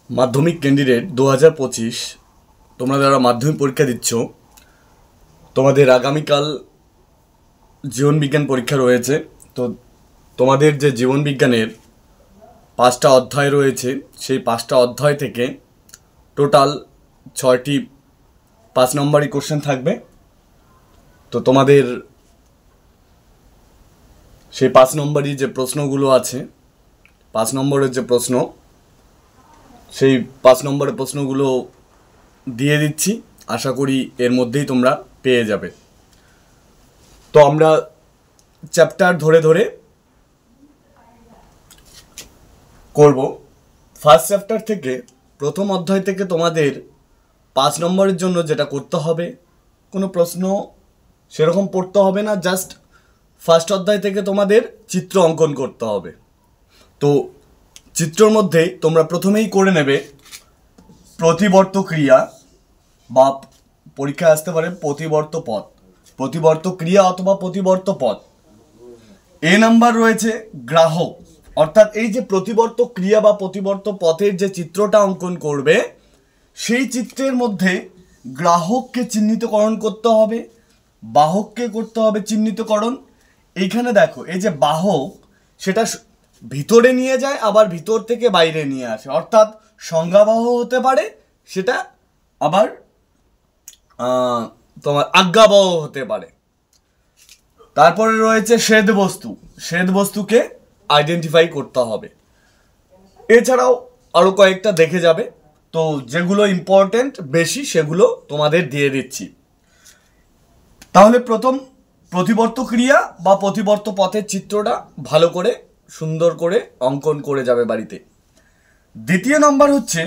মাধ্যমিক ক্যান্ডিডেট 2025 তোমরা যারা মাধ্যমিক পরীক্ষা দিচ্ছ, তোমাদের আগামীকাল জীবনবিজ্ঞান পরীক্ষা রয়েছে। তো তোমাদের যে জীবনবিজ্ঞানের 5টা অধ্যায় রয়েছে, সেই 5টা অধ্যায় থেকে টোটাল 6টি 5 নম্বরই কোশ্চেন থাকবে। তো তোমাদের সেই 5 নম্বরই যে প্রশ্নগুলো আছে, 5 নম্বরের যে প্রশ্ন, সেই 5 নম্বরের প্রশ্নগুলো দিয়ে দিচ্ছি। আশা করি এর মধ্যেই তোমরা পেয়ে যাবে। তো আমরা চ্যাপ্টার ধরে ধরে করব। ফার্স্ট চ্যাপ্টার থেকে প্রথম অধ্যায় থেকে তোমাদের 5 নম্বরের জন্য যেটা করতে হবে, কোনো প্রশ্ন সেরকম পড়তে হবে না, জাস্ট ফার্স্ট অধ্যায় থেকে তোমাদের চিত্র অঙ্কন করতে হবে। তো চিত্রর মধ্যে তোমরা প্রথমেই করে নেবে প্রতিবর্ত ক্রিয়া, বা পরীক্ষায় আসতে পারে প্রতিবর্ত পথ, প্রতিবর্ত ক্রিয়া অথবা প্রতিবর্ত পথ। এ নাম্বার রয়েছে গ্রাহক, অর্থাৎ এই যে প্রতিবর্ত ক্রিয়া বা প্রতিবর্ত পথের যে চিত্রটা অঙ্কন করবে, সেই চিত্রের মধ্যে গ্রাহককে চিহ্নিতকরণ করতে হবে, বাহককে করতে হবে চিহ্নিতকরণ। এইখানে দেখো, এই যে বাহক, সেটা ভিতরে নিয়ে যায়, আবার ভিতর থেকে বাইরে নিয়ে আসে, অর্থাৎ সংজ্ঞাবাহ হতে পারে, সেটা আবার তোমার আজ্ঞাবহ হতে পারে। তারপরে রয়েছে শ্বেত বস্তু, শ্বেত বস্তুকে আইডেন্টিফাই করতে হবে। এছাড়াও আরো কয়েকটা দেখে যাবে। তো যেগুলো ইম্পর্টেন্ট বেশি সেগুলো তোমাদের দিয়ে দিচ্ছি। তাহলে প্রথম প্রতিবর্ত ক্রিয়া বা প্রতিবর্ত পথের চিত্রটা ভালো করে সুন্দর করে অঙ্কন করে যাবে বাড়িতে। দ্বিতীয় নম্বর হচ্ছে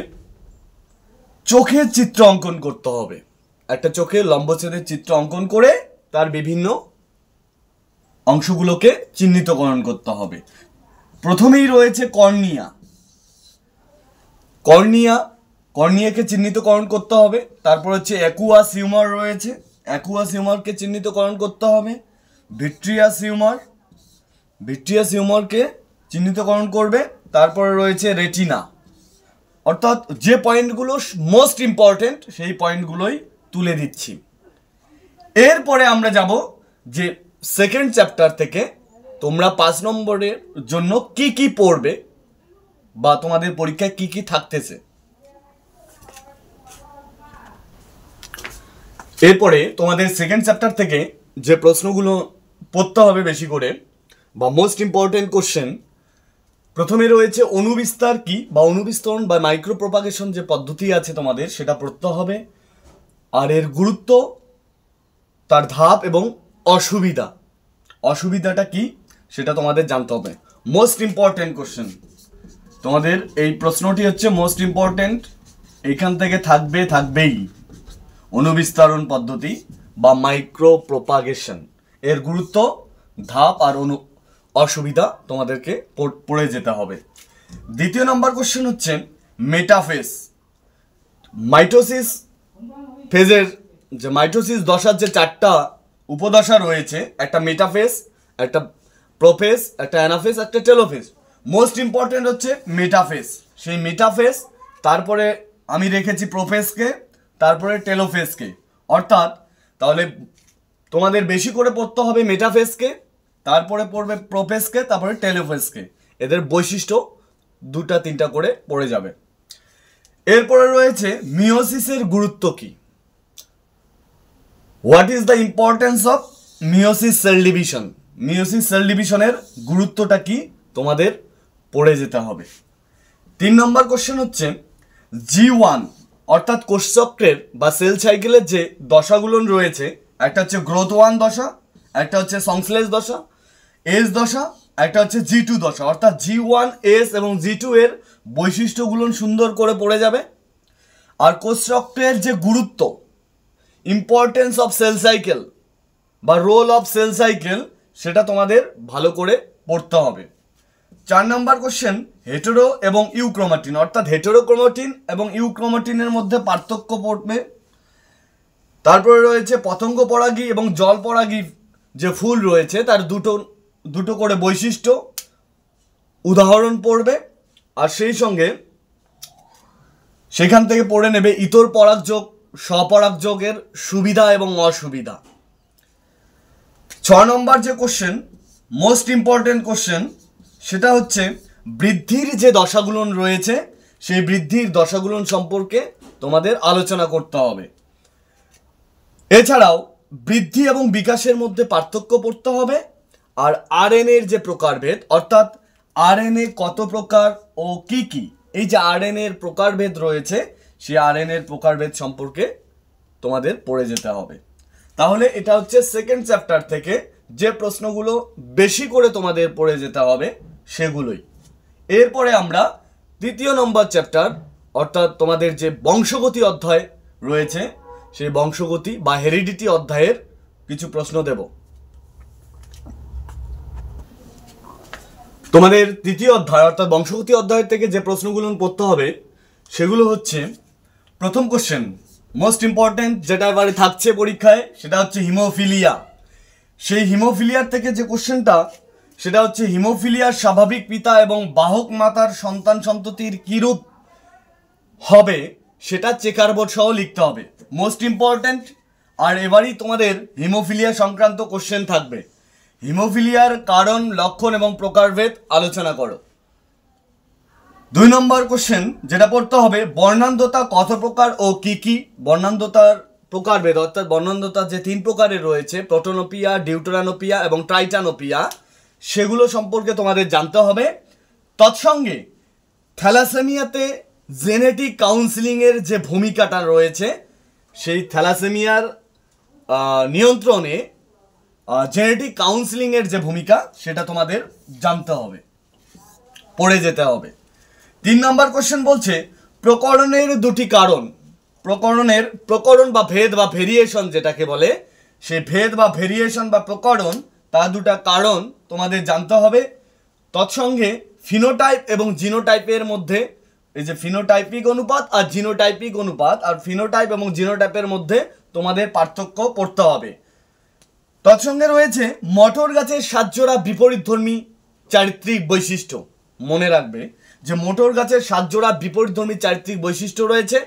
চোখের চিত্র অঙ্কন করতে হবে। একটা চোখের লম্বচ্ছেদের চিত্র অঙ্কন করে তার বিভিন্ন অংশগুলোকে চিহ্নিতকরণ করতে হবে। প্রথমেই রয়েছে কর্নিয়া, কর্নিয়াকে চিহ্নিতকরণ করতে হবে। তারপর হচ্ছে অ্যাকুয়াস হিউমার রয়েছে, অ্যাকুয়াস হিউমারকে চিহ্নিতকরণ করতে হবে। ভিট্রিয়াস হিউমারকে চিহ্নিতকরণ করবে। তারপরে রয়েছে রেটিনা, অর্থাৎ যে পয়েন্টগুলো মোস্ট ইম্পর্টেন্ট সেই পয়েন্টগুলোই তুলে দিচ্ছি। এরপরে আমরা যাব যে সেকেন্ড চ্যাপ্টার থেকে তোমরা 5 নম্বরের জন্য কি কি পড়বে বা তোমাদের পরীক্ষায় কি কি থাকতেছে। এরপরে তোমাদের সেকেন্ড চ্যাপ্টার থেকে যে প্রশ্নগুলো পড়তে হবে বেশি করে বা মোস্ট ইম্পর্টেন্ট কোশ্চেন, প্রথমে রয়েছে অণুবিস্তার কি বা অণুবিস্তরণ বা মাইক্রো প্রপাগেশন যে পদ্ধতি আছে তোমাদের, সেটা পড়তে হবে। আর এর গুরুত্ব, তার ধাপ এবং অসুবিধাটা কি সেটা তোমাদের জানতে হবে। মোস্ট ইম্পর্টেন্ট কোশ্চেন, তোমাদের এই প্রশ্নটি হচ্ছে মোস্ট ইম্পর্টেন্ট, এইখান থেকে থাকবেই অণুবিস্তারণ পদ্ধতি বা মাইক্রো প্রপাগেশন, এর গুরুত্ব, ধাপ আর অসুবিধা তোমাদেরকে পড়ে যেতে হবে। দ্বিতীয় নম্বর কোশ্চেন হচ্ছে মেটাফেজ, মাইটোসিস ফেজের যে মাইটোসিস দশার যে 4টা উপদশা রয়েছে, একটা মেটাফেজ, একটা প্রোফেজ, একটা অ্যানাফেজ, একটা টেলোফেজ। মোস্ট ইম্পর্টেন্ট হচ্ছে মেটাফেজ, সেই মেটাফেজ, তারপরে আমি রেখেছি প্রোফেজকে, তারপরে টেলোফেজকে। অর্থাৎ তাহলে তোমাদের বেশি করে পড়তে হবে মেটাফেজকে, তারপরে পড়বে প্রোফেজকে, তারপরে টেলোফেজকে। এদের বৈশিষ্ট্য 2-3টা করে পড়ে যাবে। এরপরে রয়েছে মিওসিসের গুরুত্ব কি, what is the importance of meiosis cell division, meiosis cell ডিভিশনের গুরুত্বটা কি তোমাদের পড়ে যেতে হবে। 3 নম্বর কোশ্চেন হচ্ছে G1, অর্থাৎ কোষচক্রের বা সেল সাইকেলের যে দশাগুলো রয়েছে, একটা হচ্ছে গ্রোথ 1 দশা, একটা হচ্ছে সংশ্লেষ দশা S দশা, একটা হচ্ছে G2 দশা। অর্থাৎ G1, S এবং G2 এর বৈশিষ্ট্যগুলো সুন্দর করে পড়ে যাবে। আর কোষচক্রের যে গুরুত্ব, ইম্পর্টেন্স অফ সেল সাইকেল বা রোল অফ সেল সাইকেল, সেটা তোমাদের ভালো করে পড়তে হবে। 4 নম্বর কোশ্চেন হেটেরো এবং ইউক্রোমাটিন, অর্থাৎ হেটেরোক্রোমাটিন এবং ইউক্রোমাটিনের মধ্যে পার্থক্য পড়বে। তারপরে রয়েছে পতঙ্গ পরাগী এবং জল পরাগী যে ফুল রয়েছে, তার দুটো করে বৈশিষ্ট্য উদাহরণ পড়বে। আর সেই সঙ্গে সেখান থেকে পড়ে নেবে ইতর পরাগযোগ স্বপরাগযোগের সুবিধা এবং অসুবিধা। 6 নম্বর যে কোশ্চেন, মোস্ট ইম্পর্টেন্ট কোশ্চেন, সেটা হচ্ছে বৃদ্ধির যে দশাগুলো রয়েছে সেই বৃদ্ধির দশাগুলো সম্পর্কে তোমাদের আলোচনা করতে হবে। এছাড়াও বৃদ্ধি এবং বিকাশের মধ্যে পার্থক্য পড়তে হবে, আর আরএনএর যে প্রকারভেদ, অর্থাৎ আরএনএ কত প্রকার ও কি কি, এই যে আরএনএর প্রকারভেদ রয়েছে সেই আরএনএর প্রকারভেদ সম্পর্কে তোমাদের পড়ে যেতে হবে। তাহলে এটা হচ্ছে সেকেন্ড চ্যাপ্টার থেকে যে প্রশ্নগুলো বেশি করে তোমাদের পড়ে যেতে হবে সেগুলোই। এরপরে আমরা 3 নম্বর চ্যাপ্টার অর্থাৎ তোমাদের যে বংশগতি অধ্যায় রয়েছে সেই বংশগতি বা হেরিডিটি অধ্যায়ের কিছু প্রশ্ন দেব। তোমাদের 3 অধ্যায় অর্থাৎ বংশগতি অধ্যায় থেকে যে প্রশ্নগুলো পড়তে হবে সেগুলো হচ্ছে, প্রথম কোশ্চেন মোস্ট ইম্পর্টেন্ট যেটা এবারে থাকছে পরীক্ষায়, সেটা হচ্ছে হিমোফিলিয়া। সেই হিমোফিলিয়ার থেকে যে কোশ্চেনটা সেটা হচ্ছে হিমোফিলিয়ার স্বাভাবিক পিতা এবং বাহক মাতার সন্তান সন্ততির কিরূপ হবে সেটা চেকার বোর্ড সহ লিখতে হবে, মোস্ট ইম্পর্টেন্ট। আর এবারই তোমাদের হিমোফিলিয়া সংক্রান্ত কোশ্চেন থাকবে। হিমোফিলিয়ার কারণ, লক্ষণ এবং প্রকারভেদ আলোচনা করো। 2 নম্বর কোশ্চেন যেটা পড়তে হবে, বর্ণান্ধতা কত প্রকার ও কি কি। বর্ণান্ধতার প্রকারভেদ অর্থাৎ বর্ণান্ধতা যে 3 প্রকারের রয়েছে, প্রোটোনোপিয়া, ডিউটেরানোপিয়া এবং ট্রাইটানোপিয়া, সেগুলো সম্পর্কে তোমাদের জানতে হবে। তৎসঙ্গে থ্যালাসেমিয়াতে জেনেটিক কাউন্সিলিংয়ের যে ভূমিকাটা রয়েছে সেই থ্যালাসেমিয়ার নিয়ন্ত্রণে জেনেটিক কাউন্সিলিংয়ের যে ভূমিকা সেটা তোমাদের জানতে হবে, পড়ে যেতে হবে। 3 নম্বর কোশ্চেন বলছে প্রকরণের 2টি কারণ। প্রকরণ বা ভেদ বা ভেরিয়েশন যেটাকে বলে, সেই ভেদ বা ভেরিয়েশন বা প্রকরণ তার 2টা কারণ তোমাদের জানতে হবে। তৎসঙ্গে ফিনোটাইপ এবং জিনোটাইপের মধ্যে, এই যে ফিনোটাইপিক অনুপাত আর জিনোটাইপিক অনুপাত, আর ফিনোটাইপ এবং জিনোটাইপের মধ্যে তোমাদের পার্থক্য পড়তে হবে। তৎসঙ্গে রয়েছে মটর গাছের 7 জোড়া বিপরীতধর্মী চারিত্রিক বৈশিষ্ট্য। মনে রাখবে যে মটর গাছের 7 জোড়া বিপরীতধর্মী চারিত্রিক বৈশিষ্ট্য রয়েছে,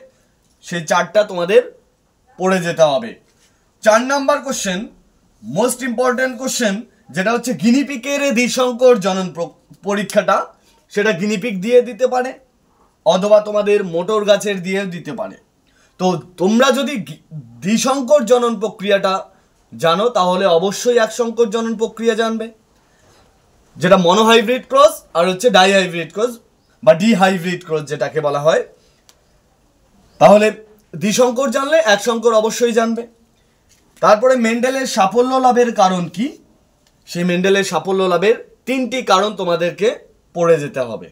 সেই 4টা তোমাদের পড়ে যেতে হবে। 4 নম্বর কোশ্চেন মোস্ট ইম্পর্টেন্ট কোশ্চেন, যেটা হচ্ছে গিনিপিকের দ্বিসংকর জনন পরীক্ষাটা, সেটা গিনিপিক দিয়ে দিতে পারে অথবা তোমাদের মটর গাছের দিয়ে দিতে পারে। তো তোমরা যদি দ্বিসংকর জনন প্রক্রিয়াটা জানো তাহলে অবশ্যই একসংকর জনন প্রক্রিয়া জানবে, যেটা মনোহাইব্রিড ক্রস আর হচ্ছে ডাইহাইব্রিড ক্রস বা ডিহাইব্রিড ক্রস যেটাকে বলা হয়। তাহলে দ্বিসংকর জানলে একসংকর অবশ্যই জানবে। তারপরে মেন্ডেলের সাফল্য লাভের কারণ কি, সেই মেন্ডেলের সাফল্য লাভের 3টি কারণ তোমাদেরকে পড়ে যেতে হবে।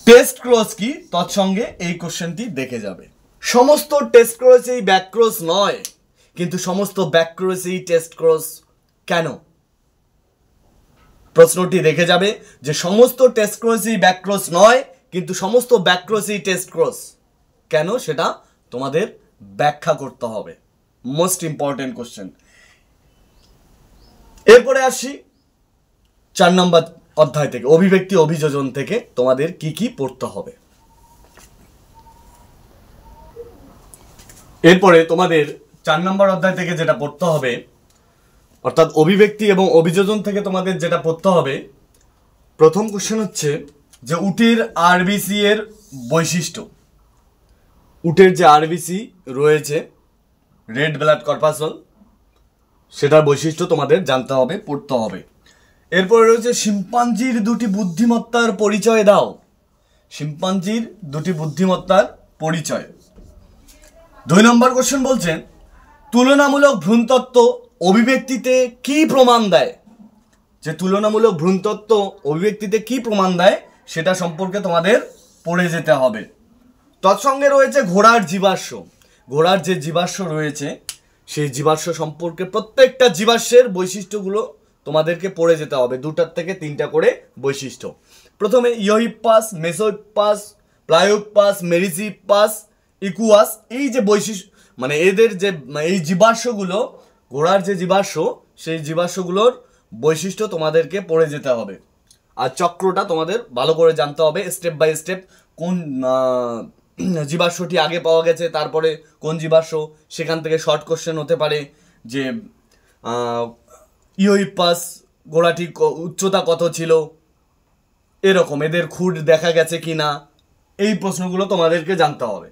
টেস্ট ক্রস কি, তৎসঙ্গে এই কোশ্চেনটি দেখে যাবে। সমস্ত টেস্ট ক্রস এই ব্যাক ক্রস নয়, কিন্তু সমস্ত ব্যাক ক্রস এই টেস্ট ক্রস কেন, প্রশ্নটি দেখে যাবে যে সমস্ত টেস্ট ক্রস এই ব্যাক ক্রস নয় কিন্তু সমস্ত ব্যাক ক্রস এই টেস্ট ক্রস কেন, সেটা তোমাদের ব্যাখ্যা করতে হবে। Most important question. এরপরে আসি 4 নম্বর অধ্যায় থেকে, অভিব্যক্তি অভিযোজন থেকে তোমাদের কি কি পড়তে হবে। এরপরে তোমাদের 4 নম্বর অধ্যায় থেকে যেটা পড়তে হবে, অর্থাৎ অভিব্যক্তি এবং অভিযোজন থেকে তোমাদের যেটা পড়তে হবে, প্রথম কোশ্চেন হচ্ছে যে উটের আরবিসি এর বৈশিষ্ট্য। উটের যে আরবিসি রয়েছে, রেড ব্লাড কর্পাসল, সেটার বৈশিষ্ট্য তোমাদের জানতে হবে, পড়তে হবে। এরপরে রয়েছে শিম্পাঞ্জির 2টি বুদ্ধিমত্তার পরিচয় দাও। শিম্পাঞ্জির 2টি বুদ্ধিমত্তার পরিচয়। 2 নম্বর কোশ্চেন বলছেন তুলনামূলক ভ্রূণতত্ত্ব অভিব্যক্তিতে কি প্রমাণ দেয়। যে তুলনামূলক ভ্রূণতত্ত্ব অভিব্যক্তিতে কি প্রমাণ দেয় সেটা সম্পর্কে তোমাদের পড়ে যেতে হবে। তৎসঙ্গে রয়েছে ঘোড়ার জীবাশ্ম। ঘোড়ার যে জীবাশ্ম রয়েছে সেই জীবাশ্ম সম্পর্কে প্রত্যেকটা জীবাশ্মের বৈশিষ্ট্যগুলো তোমাদেরকে পড়ে যেতে হবে, 2টা থেকে 3টা করে বৈশিষ্ট্য। প্রথমে ইওহিপ্পাস, মেসোহিপ্পাস, প্লায়োহিপ্পাস, মেরিজিপ্পাস, ইকুয়াস, এই যে বৈশিষ্ট্য মানে এদের যে এই জীবাশ্মগুলো, ঘোড়ার যে জীবাশ্ম সেই জীবাশ্মগুলোর বৈশিষ্ট্য তোমাদেরকে পড়ে যেতে হবে। আর চক্রটা তোমাদের ভালো করে জানতে হবে, স্টেপ বাই স্টেপ কোন জীবাশ্মটি আগে পাওয়া গেছে, তারপরে কোন জীবাশ্ম, সেখান থেকে শর্ট কোশ্চেন হতে পারে যে ইউইপাস গোড়াটি উচ্চতা কত ছিল, এরকম এদের খুঁট দেখা গেছে কি না, এই প্রশ্নগুলো তোমাদেরকে জানতে হবে।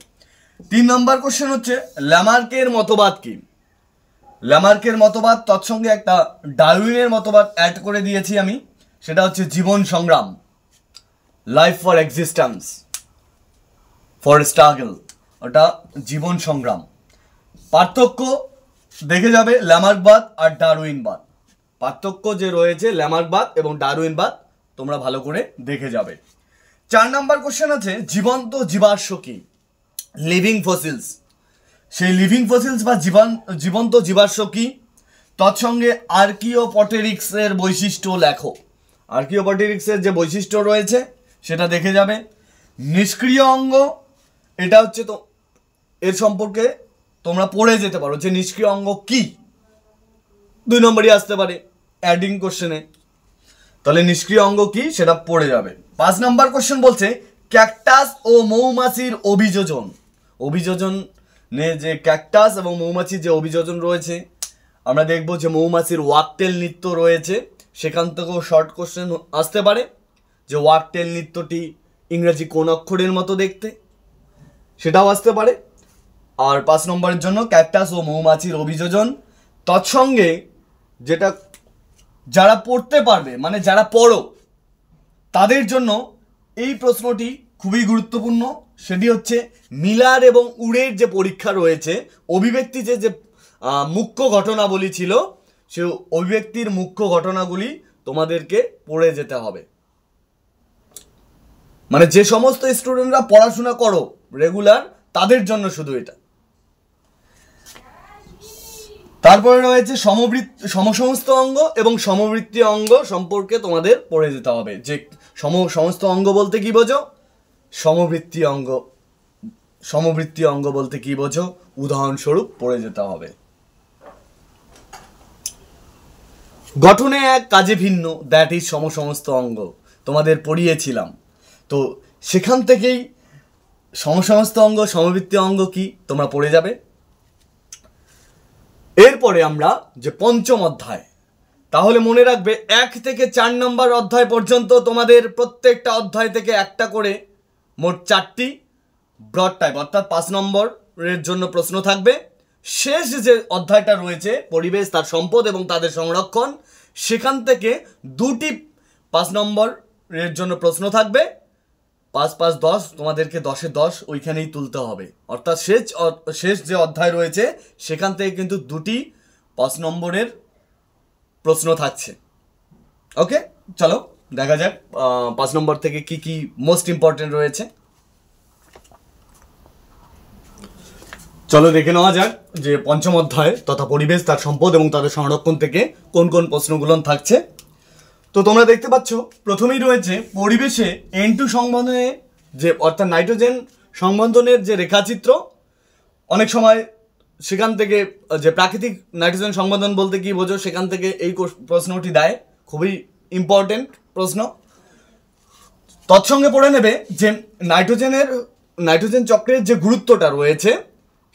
3 নম্বর কোশ্চেন হচ্ছে ল্যামার্কের মতবাদ কি। ল্যামার্কের মতবাদ তৎসঙ্গে একটা ডারউইনের মতবাদ অ্যাড করে দিয়েছি আমি, সেটা হচ্ছে জীবন সংগ্রাম, life for existence for struggle, ওটা জীবন সংগ্রাম। পার্থক্য দেখে যাবে ল্যামার্কবাদ আর ডারউইনবাদ, পার্থক্য যে রয়েছে ল্যামার্কবাদ এবং ডারউইনবাদ তোমরা ভালো করে দেখে যাবে। 4 নম্বর কোশ্চেন আছে জীবন্ত জীবাশ্ম কি, লিভিং ফসিলস। সেই লিভিং ফসিলস বা জীবন্ত জীবাশ্ম কি, তৎসঙ্গে আর্কিওপটেরিক্সের বৈশিষ্ট্য লেখো। আর্কিওপটেরিক্সের যে বৈশিষ্ট্য রয়েছে সেটা দেখে যাবে। নিষ্ক্রিয় অঙ্গ, এটা হচ্ছে তো এর সম্পর্কে তোমরা পড়ে যেতে পারো যে নিষ্ক্রিয় অঙ্গ কি, 2 নম্বরই আসতে পারে অ্যাডিং কোশ্চেনে, তাহলে নিষ্ক্রিয় অঙ্গ কি সেটা পড়ে যাবে। 5 নম্বর কোশ্চেন বলছে ক্যাকটাস ও মৌমাছির অভিযোজন। অভিযোজনে যে ক্যাকটাস এবং মৌমাছির যে অভিযোজন রয়েছে, আমরা দেখব যে মৌমাছির ওয়াকটেল নৃত্য রয়েছে, সেখান থেকেও শর্ট কোশ্চেন আসতে পারে যে ওয়াকটেল নৃত্যটি ইংরেজি কোন অক্ষরের মতো দেখতে, সেটাও আসতে পারে। আর 5 নম্বরের জন্য ক্যাকটাস ও মৌমাছির অভিযোজন, তৎসঙ্গে যেটা যারা পড়তে পারবে মানে যারা পড়ো তাদের জন্য এই প্রশ্নটি খুবই গুরুত্বপূর্ণ, সেটি হচ্ছে মিলার এবং উডের যে পরীক্ষা রয়েছে, অভিব্যক্তি যে মুখ্য ঘটনাবলী ছিল, সে অভিব্যক্তির মুখ্য ঘটনাগুলি তোমাদেরকে পড়ে যেতে হবে। মানে যে সমস্ত স্টুডেন্টরা পড়াশোনা করো রেগুলার তাদের জন্য শুধু এটা। তারপরে রয়েছে সমসমস্ত অঙ্গ এবং সমবৃত্তীয় অঙ্গ সম্পর্কে তোমাদের পড়ে যেতে হবে। যে সমস্ত অঙ্গ বলতে কি বোঝো, সমবৃত্তীয় অঙ্গ বলতে কি বোঝো, উদাহরণস্বরূপ পড়ে যেতে হবে। গঠনে এক কাজে ভিন্ন, দ্যাট ইজ সমসমস্ত অঙ্গ, তোমাদের পড়িয়েছিলাম। তো সেখান থেকেই সমসমস্ত অঙ্গ সমবৃত্তীয় অঙ্গ কি তোমরা পড়ে যাবে। এরপরে আমরা যে পঞ্চম অধ্যায়, তাহলে মনে রাখবে 1 থেকে 4 নম্বর অধ্যায় পর্যন্ত তোমাদের প্রত্যেকটা অধ্যায় থেকে একটা করে মোট 4টি ব্রড টাইপ অর্থাৎ 5 নম্বরের জন্য প্রশ্ন থাকবে। শেষ যে অধ্যায়টা রয়েছে পরিবেশ, তার সম্পদ এবং তাদের সংরক্ষণ, সেখান থেকে 2টি 5 নম্বরের জন্য প্রশ্ন থাকবে। 5 5 10, তোমাদেরকে 10-এ 10 ওইখানেই তুলতে হবে, অর্থাৎ শেষ যে অধ্যায় রয়েছে সেখান থেকে কিন্তু 2টি 5 নম্বরের প্রশ্ন থাকছে। ওকে, চলো দেখা যাক 5 নম্বর থেকে কি কি মোস্ট ইম্পর্টেন্ট রয়েছে। চলো দেখে নেওয়া যাক যে পঞ্চম অধ্যায় তথা পরিবেশ, তার সম্পদ এবং তাদের সংরক্ষণ থেকে কোন কোন প্রশ্নগুলো থাকছে। তো তোমরা দেখতে পাচ্ছ প্রথমেই রয়েছে পরিবেশে N2 সংবন্ধনে যে অর্থাৎ নাইট্রোজেন সংবন্ধনের যে রেখাচিত্র, অনেক সময় সেখান থেকে যে প্রাকৃতিক নাইট্রোজেন সংবন্ধন বলতে কি বোঝো সেখান থেকে এই প্রশ্নটি দেয়, খুবই ইম্পর্টেন্ট প্রশ্ন। তৎসঙ্গে পড়ে নেবে যে নাইট্রোজেন চক্রের যে গুরুত্বটা রয়েছে,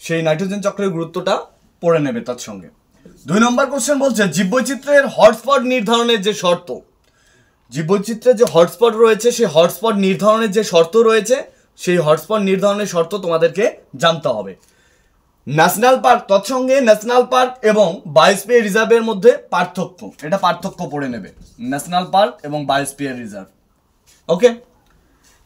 সেই নাইট্রোজেন চক্রের গুরুত্বটা পড়ে নেবে তৎসঙ্গে। 2 নম্বর কোশ্চেন বলছে জীববৈচিত্র্যের হটস্পট নির্ধারণের যে শর্ত। জীববৈচিত্র্যের যে হটস্পট রয়েছে সেই হটস্পট নির্ধারণের যে শর্ত রয়েছে, সেই হটস্পট নির্ধারণের শর্ত তোমাদেরকে জানতে হবে। ন্যাশনাল পার্ক, তৎসঙ্গে ন্যাশনাল পার্ক এবং বায়োস্ফিয়ার রিজার্ভের মধ্যে পার্থক্য, এটা পার্থক্য পড়ে নেবে, ন্যাশনাল পার্ক এবং বায়োস্ফিয়ার রিজার্ভ। ওকে,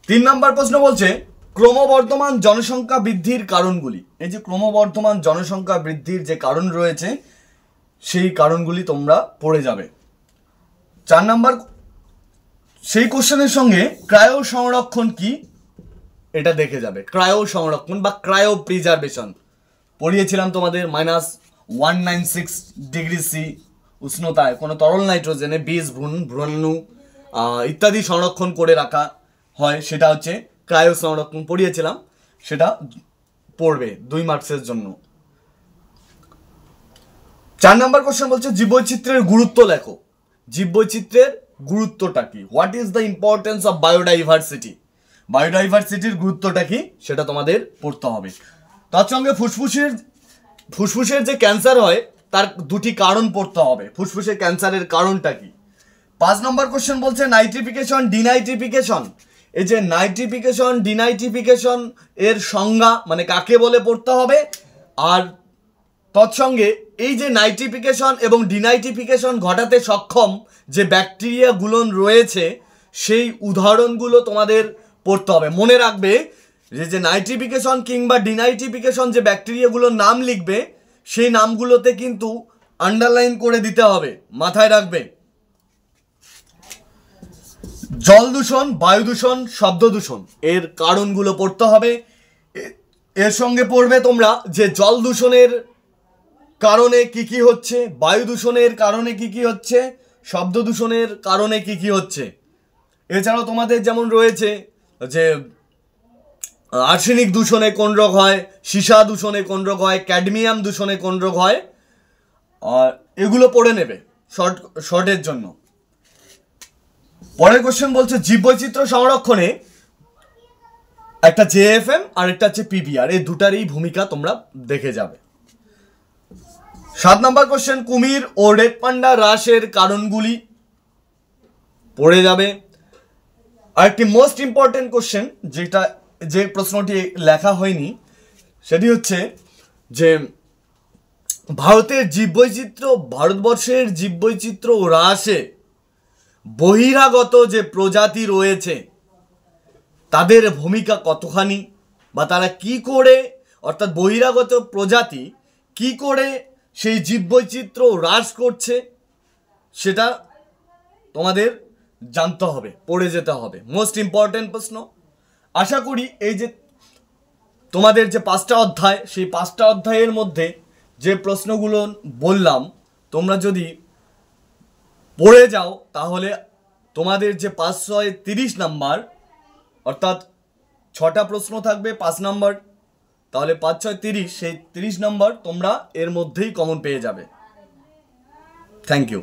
3 নম্বর প্রশ্ন বলছে ক্রমবর্ধমান জনসংখ্যা বৃদ্ধির কারণগুলি। এই যে ক্রমবর্ধমান জনসংখ্যা বৃদ্ধির যে কারণ রয়েছে সেই কারণগুলি তোমরা পড়ে যাবে। 4 নম্বর সেই কোশ্চেনের সঙ্গে ক্রায়ো সংরক্ষণ কি এটা দেখে যাবে। ক্রায়ো সংরক্ষণ বা ক্রায়ো প্রিজার্ভেশন পড়িয়েছিলাম তোমাদের, -196 ডিগ্রি সি উষ্ণতায় কোনো তরল নাইট্রোজেনে বীজ, ভ্রূণাণু ইত্যাদি সংরক্ষণ করে রাখা হয়, সেটা হচ্ছে ক্রায়ো সংরক্ষণ পড়িয়েছিলাম, সেটা পড়বে 2 মার্কসের জন্য। 4 নম্বর কোশ্চেন বলছে জীববৈচিত্র্যের গুরুত্ব লেখো। জীববৈচিত্র্যের গুরুত্বটা কি, what is the importance of biodiversity. বায়োডাইভার্সিটির গুরুত্বটা কি সেটা তোমাদের পড়তে হবে। তার সঙ্গে ফুসফুসের যে ক্যান্সার হয় তার দুটি কারণ পড়তে হবে, ফুসফুসের ক্যান্সারের কারণটা কি। 5 নম্বর কোশ্চেন বলছে নাইট্রিফিকেশন ডিনাইট্রিফিকেশন। এই যে নাইট্রিফিকেশন ডিনাইট্রিফিকেশন এর সংজ্ঞা মানে কাকে বলে পড়তে হবে, আর তৎসঙ্গে এই যে নাইট্রিফিকেশন এবং ডিনাইট্রিফিকেশন ঘটাতে সক্ষম যে ব্যাকটেরিয়াগুলো রয়েছে সেই উদাহরণগুলো তোমাদের পড়তে হবে। মনে রাখবে যে নাইট্রিফিকেশন কিংবা ডিনাইট্রিফিকেশন যে ব্যাকটেরিয়াগুলোর নাম লিখবে সেই নামগুলোতে কিন্তু আন্ডারলাইন করে দিতে হবে, মাথায় রাখবে। জল দূষণ, বায়ু দূষণ, শব্দ দূষণ এর কারণগুলো পড়তে হবে। এর সঙ্গে পড়বে তোমরা যে জল দূষণের কারণে কি কি হচ্ছে, বায়ু দূষণের কারণে কি কি হচ্ছে, শব্দ দূষণের কারণে কি কি হচ্ছে। এছাড়াও তোমাদের যেমন রয়েছে যে আর্সেনিক দূষণে কোন রোগ হয়, সীসা দূষণে কোন রোগ হয়, ক্যাডমিয়াম দূষণে কোন রোগ হয়, আর এগুলো পড়ে নেবে শর্টের জন্য। পরের কোশ্চেন বলছে জীববৈচিত্র্য সংরক্ষণে একটা জেএফএম আর একটা হচ্ছে পিবিআর, এই দুটারই ভূমিকা তোমরা দেখে যাবে। 7 নম্বর কোশ্চেন কুমির ও রেড পান্ডা হ্রাসের কারণগুলি পড়ে যাবে। আর একটি মোস্ট ইম্পর্টেন্ট কোশ্চেন যে প্রশ্নটি লেখা হয়নি সেটি হচ্ছে যে ভারতবর্ষের জীববৈচিত্র্য হ্রাসে বহিরাগত যে প্রজাতি রয়েছে তাদের ভূমিকা কতখানি, বা তারা কি করে, অর্থাৎ বহিরাগত প্রজাতি কি করে সেই জীববৈচিত্র্য হ্রাস করছে সেটা তোমাদের জানতে হবে, পড়ে যেতে হবে। মোস্ট ইম্পর্টেন্ট প্রশ্ন। আশা করি এই যে তোমাদের যে 5টা অধ্যায় সেই 5টা অধ্যায়ের মধ্যে যে প্রশ্নগুলো বললাম তোমরা যদি পড়ে যাও তাহলে তোমাদের যে 530 নাম্বার অর্থাৎ 6টা প্রশ্ন থাকবে 5 নাম্বার, তাহলে 5 6 30, সেই 30 নাম্বার তোমরা এর মধ্যেই কমন পেয়ে যাবে। Thank you.